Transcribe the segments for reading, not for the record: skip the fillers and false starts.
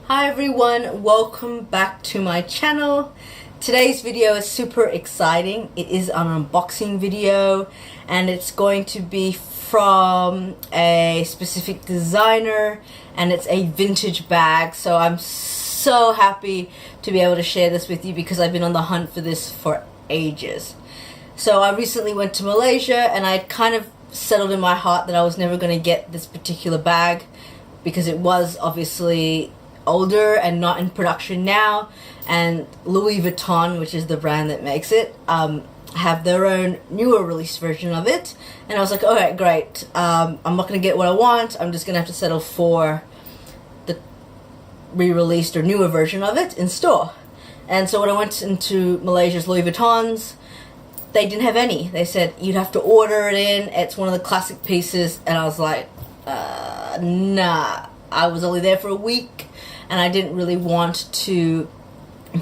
Hi everyone, welcome back to my channel. Today's video is super exciting. It is an unboxing video and it's going to be from a specific designer and it's a vintage bag. So I'm so happy to be able to share this with you because I've been on the hunt for this for ages. So I recently went to Malaysia and I'd kind of settled in my heart that I was never going to get this particular bag because it was obviously older and not in production now, and Louis Vuitton, which is the brand that makes it, have their own newer release version of it. And I was like, alright, great, I'm not going to get what I want, I'm just going to have to settle for the re-released or newer version of it in store. And so when I went into Malaysia's Louis Vuittons, they didn't have any. They said you'd have to order it in, it's one of the classic pieces, and I was like, nah. I was only there for a week and I didn't really want to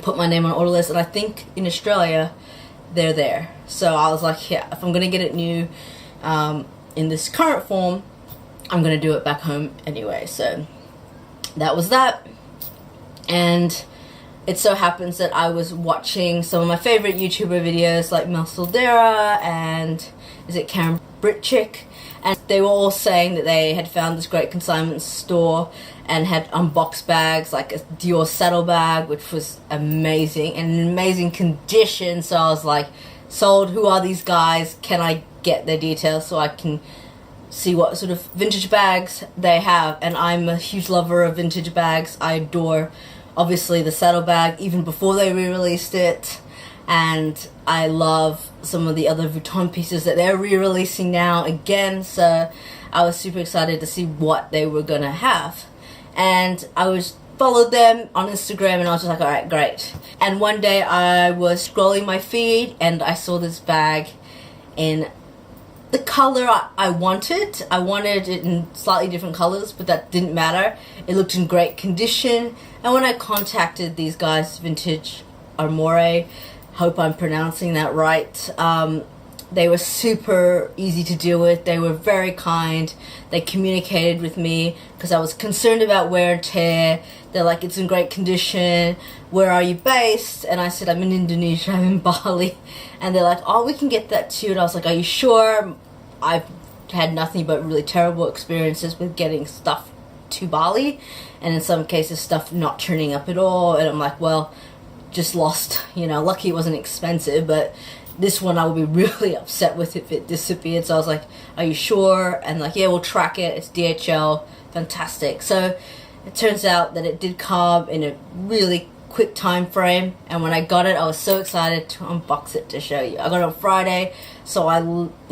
put my name on order list, and I think in Australia they're there. So I was like, yeah, if I'm gonna get it new in this current form, I'm gonna do it back home anyway. So that was that. And it so happens that I was watching some of my favorite YouTuber videos like Mel Saldera and is it Karen Britchick, and they were all saying that they had found this great consignment store and had unboxed bags like a Dior saddlebag, which was amazing and in amazing condition. So I was like, sold. Who are these guys? Can I get their details so I can see what sort of vintage bags they have? And I'm a huge lover of vintage bags. I adore obviously the saddlebag even before they re-released it, and I love some of the other Vuitton pieces that they're re-releasing now again. So I was super excited to see what they were gonna have, and I was followed them on Instagram and I was just like, alright, great. And one day I was scrolling my feed and I saw this bag in the color I wanted. I wanted it in slightly different colors, but that didn't matter. It looked in great condition. And when I contacted these guys, Vintage Armoire, hope I'm pronouncing that right, they were super easy to deal with. They were very kind. They communicated with me because I was concerned about wear and tear. They're like, it's in great condition. Where are you based? And I said, I'm in Indonesia, I'm in Bali. And they're like, oh, we can get that to you. And I was like, are you sure? I've had nothing but really terrible experiences with getting stuff to Bali, and in some cases stuff not turning up at all. And I'm like, well, just lost, you know, lucky it wasn't expensive, but this one I would be really upset with if it disappeared. So I was like, are you sure? And like, yeah, we'll track it, it's DHL. Fantastic. So it turns out that it did come in a really quick time frame, and when I got it I was so excited to unbox it to show you. I got it on Friday, so I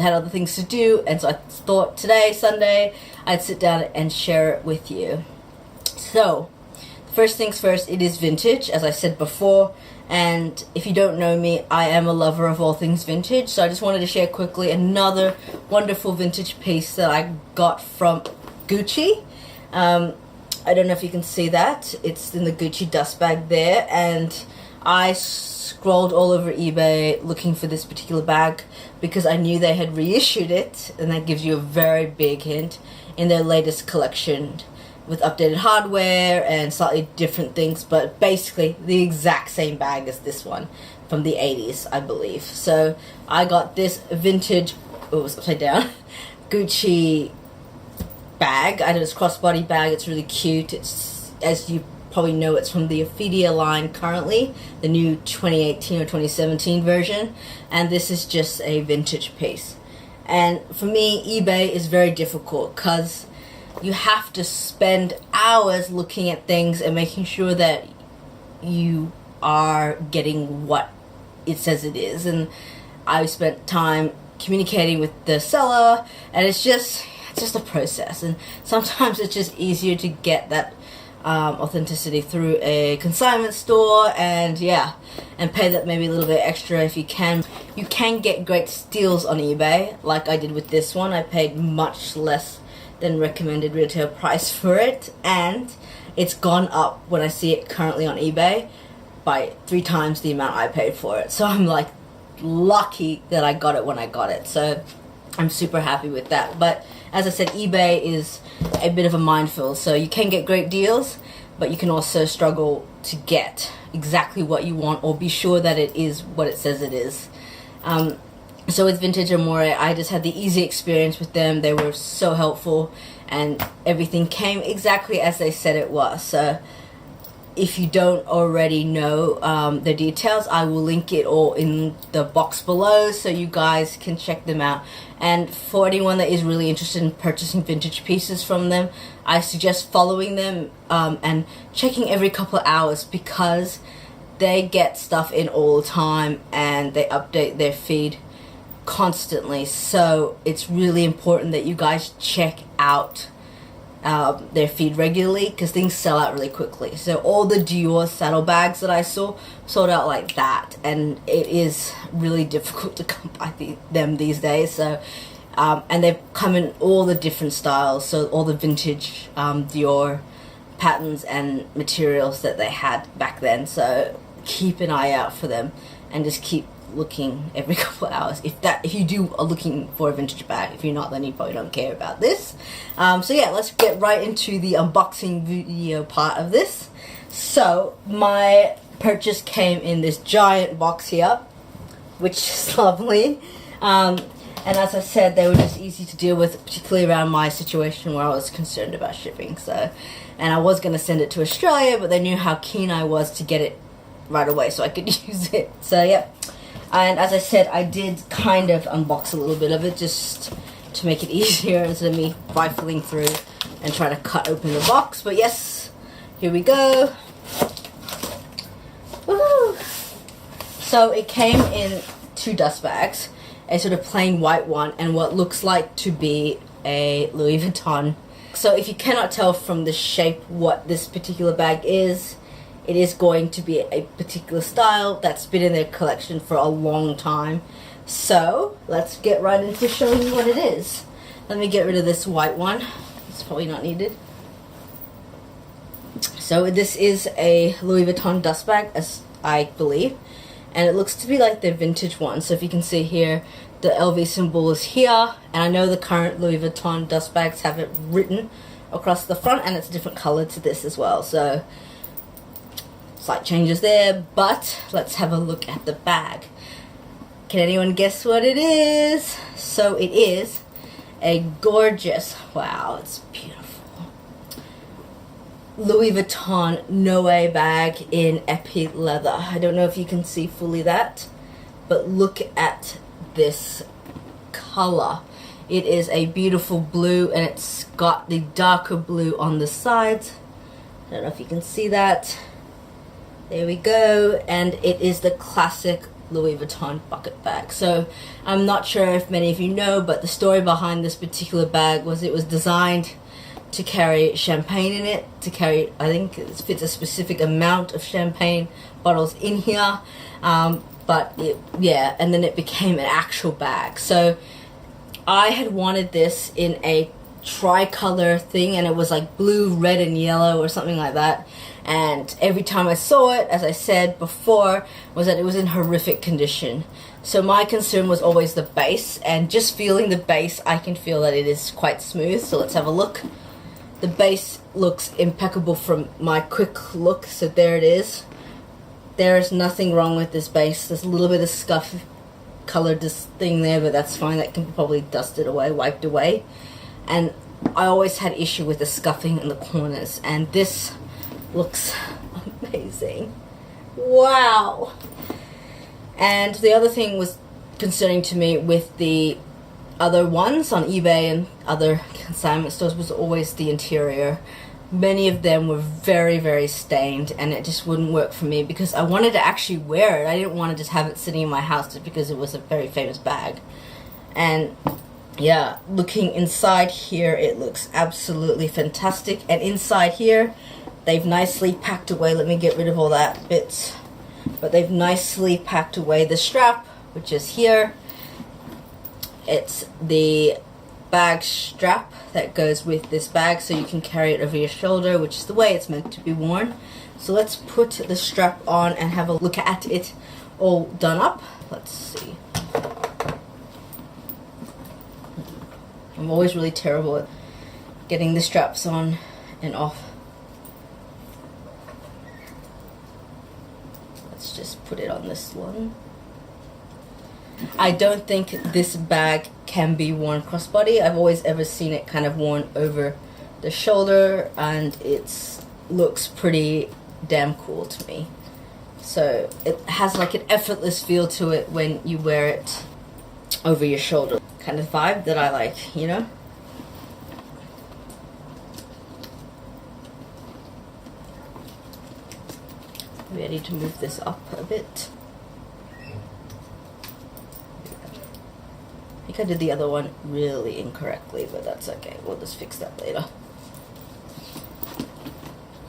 had other things to do, and so I thought today, Sunday, I'd sit down and share it with you. So first things first, it is vintage, as I said before, and if you don't know me, I am a lover of all things vintage. So I just wanted to share quickly another wonderful vintage piece that I got from Gucci. I don't know if you can see that. It's in the Gucci dust bag there, and I scrolled all over eBay looking for this particular bag because I knew they had reissued it, and that gives you a very big hint, in their latest collection with updated hardware and slightly different things, but basically the exact same bag as this one from the 80s, I believe. So I got this vintage, oh, it was upside down, Gucci bag. I know it's crossbody bag. It's really cute. It's, as you probably know, it's from the Ophidia line currently, the new 2018 or 2017 version, and this is just a vintage piece. And for me, eBay is very difficult because you have to spend hours looking at things and making sure that you are getting what it says it is. And I spent time communicating with the seller, and it's just a process, and sometimes it's just easier to get that authenticity through a consignment store, and yeah, and pay that maybe a little bit extra if you can. You can get great steals on eBay like I did with this one. I paid much less than recommended retail price for it, and it's gone up when I see it currently on eBay by 3 times the amount I paid for it. So I'm like lucky that I got it when I got it. So I'm super happy with that. But as I said, eBay is a bit of a minefield, so you can get great deals, but you can also struggle to get exactly what you want or be sure that it is what it says it is. So with Vintage Armoire, I just had the easy experience with them. They were so helpful, and everything came exactly as they said it was. So if you don't already know the details, I will link it all in the box below so you guys can check them out. And for anyone that is really interested in purchasing vintage pieces from them, I suggest following them and checking every couple of hours, because they get stuff in all the time and they update their feed constantly. So it's really important that you guys check out their feed regularly, because things sell out really quickly. So all the Dior saddlebags that I saw sold out like that, and it is really difficult to come by them these days. So and they've come in all the different styles, so all the vintage Dior patterns and materials that they had back then. So keep an eye out for them and just keep looking every couple of hours if you are looking for a vintage bag. If you're not, then you probably don't care about this. So yeah, let's get right into the unboxing video part of this. So my purchase came in this giant box here, which is lovely, and as I said, they were just easy to deal with, particularly around my situation where I was concerned about shipping. So, and I was going to send it to Australia, but they knew how keen I was to get it right away so I could use it. So yeah. And as I said, I did kind of unbox a little bit of it just to make it easier instead of me rifling through and trying to cut open the box. But yes, here we go. Woohoo! So it came in 2 dust bags, a sort of plain white one and what looks like to be a Louis Vuitton. So if you cannot tell from the shape what this particular bag is, it is going to be a particular style that's been in their collection for a long time. So let's get right into showing you what it is. Let me get rid of this white one. It's probably not needed. So this is a Louis Vuitton dust bag, as I believe, and it looks to be like the vintage one. So if you can see here, the LV symbol is here, and I know the current Louis Vuitton dust bags have it written across the front, and it's a different color to this as well. So slight changes there, but let's have a look at the bag. Can anyone guess what it is? So it is a gorgeous, wow, it's beautiful, Louis Vuitton Noe bag in épée leather. I don't know if you can see fully that, but look at this color. It is a beautiful blue, and it's got the darker blue on the sides. I don't know if you can see that. There we go, and it is the classic Louis Vuitton bucket bag. So I'm not sure if many of you know, but the story behind this particular bag was it was designed to carry champagne in it, to carry, I think it fits a specific amount of champagne bottles in here, but yeah, and then it became an actual bag. So I had wanted this in a tricolor thing, and it was like blue, red, and yellow or something like that. And every time I saw it, as I said before, was that it was in horrific condition. So my concern was always the base, and just feeling the base, I can feel that it is quite smooth. So let's have a look. The base looks impeccable from my quick look. So there it is. There is nothing wrong with this base. There's a little bit of scuff colored this thing there, but that's fine. That can be probably dusted away, wiped away. And I always had issue with the scuffing in the corners, and this looks amazing. Wow. And the other thing was concerning to me with the other ones on eBay and other consignment stores was always the interior. Many of them were very, very stained, and it just wouldn't work for me because I wanted to actually wear it. I didn't want to just have it sitting in my house just because it was a very famous bag. And yeah, looking inside here, it looks absolutely fantastic. And inside here, they've nicely packed away, let me get rid of all that bits, but they've nicely packed away the strap, which is here. It's the bag strap that goes with this bag, so you can carry it over your shoulder, which is the way it's meant to be worn. So let's put the strap on and have a look at it all done up. Let's see. I'm always really terrible at getting the straps on and off. just put it on this one. I don't think this bag can be worn crossbody. I've always ever seen it kind of worn over the shoulder, and it looks pretty damn cool to me. So it has like an effortless feel to it when you wear it over your shoulder. Kind of vibe that I like, you know? Maybe I need to move this up a bit. I think I did the other one really incorrectly, but that's okay. We'll just fix that later.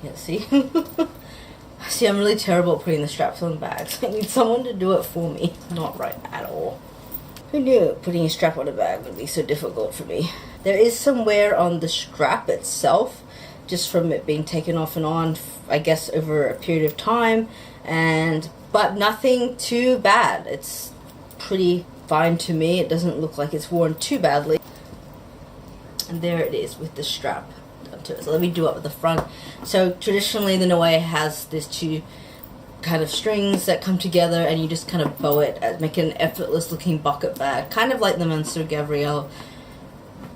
Yeah, see? See, I'm really terrible at putting the straps on bags. I need someone to do it for me. Not right at all. Who knew putting a strap on a bag would be so difficult for me? There is some wear on the strap itself, just from it being taken off and on, I guess, over a period of time, but nothing too bad. It's pretty fine to me. It doesn't look like it's worn too badly. And there it is with the strap. So let me do it with the front. So traditionally the Noé has these two kind of strings that come together, and you just kind of bow it, make it an effortless looking bucket bag, kind of like the Monsieur Gabriel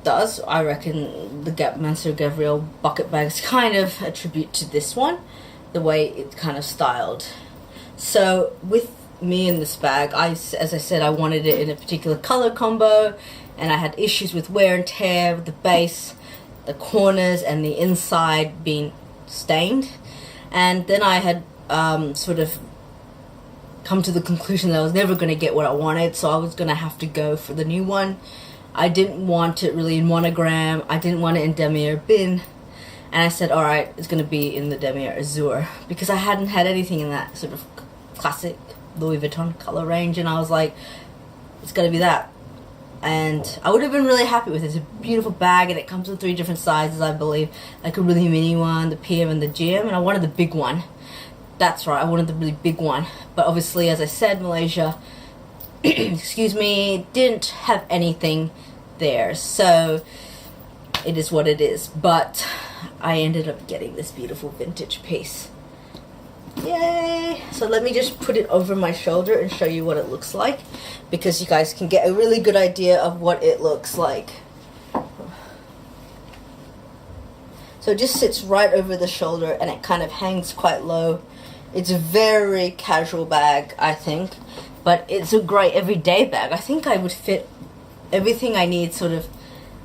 does. I reckon the Monsieur Gabriel bucket bag is kind of a tribute to this one, the way it's kind of styled. So with me in this bag, as I said, I wanted it in a particular color combo, and I had issues with wear and tear with the base, the corners and the inside being stained. And then I had sort of come to the conclusion that I was never going to get what I wanted, so I was going to have to go for the new one. I didn't want it really in monogram. I didn't want it in damier bin, and I said, alright, it's going to be in the damier azure, because I hadn't had anything in that sort of classic Louis Vuitton color range, and I was like, it's going to be that. And I would have been really happy with it. It's a beautiful bag, and it comes in 3 different sizes, I believe. Like a really mini one, the PM and the GM, and I wanted the big one. That's right, I wanted the really big one. But obviously, as I said, Malaysia, excuse me, didn't have anything there. So it is what it is. But I ended up getting this beautiful vintage piece. Yay! So let me just put it over my shoulder and show you what it looks like, because you guys can get a really good idea of what it looks like. So it just sits right over the shoulder, and it kind of hangs quite low. It's a very casual bag, I think, but it's a great everyday bag. I think I would fit everything I need sort of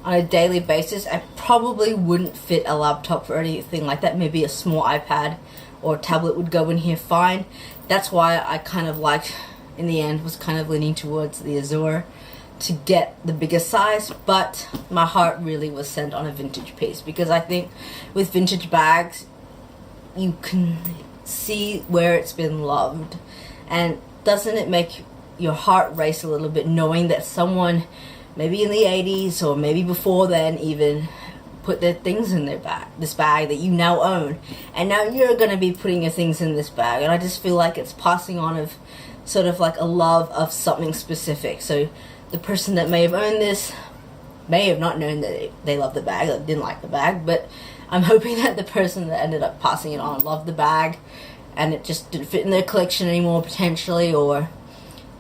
on a daily basis. I probably wouldn't fit a laptop or anything like that. Maybe a small iPad or tablet would go in here fine. That's why I kind of like, in the end, was kind of leaning towards the Azure to get the biggest size, but my heart really was set on a vintage piece, because I think with vintage bags you can see where it's been loved, and doesn't it make your heart race a little bit knowing that someone maybe in the 80s or maybe before then even put their things in their bag, this bag that you now own, and now you're going to be putting your things in this bag. And I just feel like it's passing on of sort of like a love of something specific. So the person that may have owned this may have not known that they loved the bag, that didn't like the bag, but I'm hoping that the person that ended up passing it on loved the bag, and it just didn't fit in their collection anymore potentially, or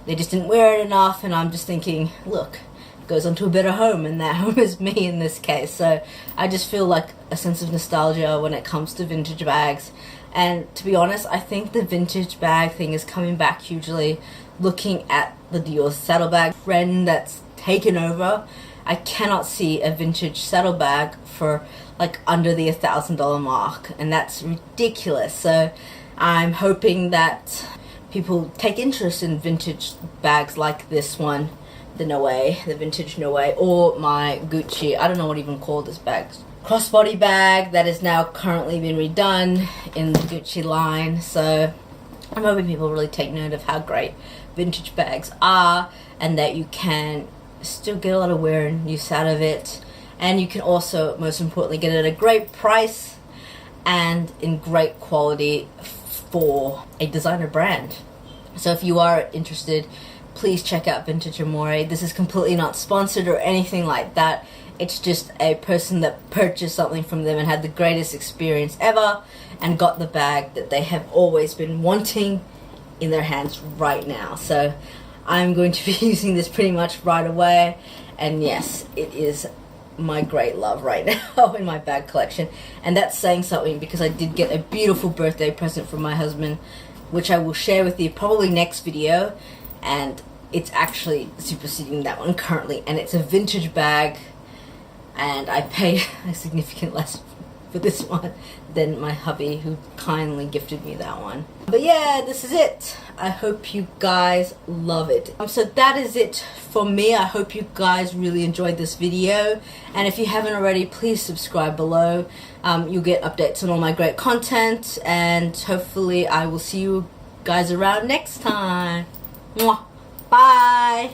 they just didn't wear it enough. And I'm just thinking, look, goes on to a better home, and that home is me in this case. So I just feel like a sense of nostalgia when it comes to vintage bags. And to be honest, I think the vintage bag thing is coming back hugely. Looking at the Dior saddlebag trend that's taken over, I cannot see a vintage saddlebag for like under the $1,000 mark, and that's ridiculous. So I'm hoping that people take interest in vintage bags like this one, the Noé, the vintage Noé, or my Gucci, I don't know what to even call this bag, crossbody bag that is now currently been redone in the Gucci line. So I'm hoping people really take note of how great vintage bags are, and that you can still get a lot of wear and use out of it, and you can also, most importantly, get it at a great price and in great quality for a designer brand. So if you are interested, please check out Vintage Armoire. This is completely not sponsored or anything like that. It's just a person that purchased something from them and had the greatest experience ever and got the bag that they have always been wanting in their hands right now. So I'm going to be using this pretty much right away. And yes, it is my great love right now in my bag collection. And that's saying something, because I did get a beautiful birthday present from my husband, which I will share with you probably next video. And it's actually superseding that one currently. And it's a vintage bag. And I paid a significant less for this one than my hubby, who kindly gifted me that one. But yeah, this is it. I hope you guys love it. So that is it for me. I hope you guys really enjoyed this video, and if you haven't already, please subscribe below. You'll get updates on all my great content, and hopefully I will see you guys around next time. Mwah. Bye.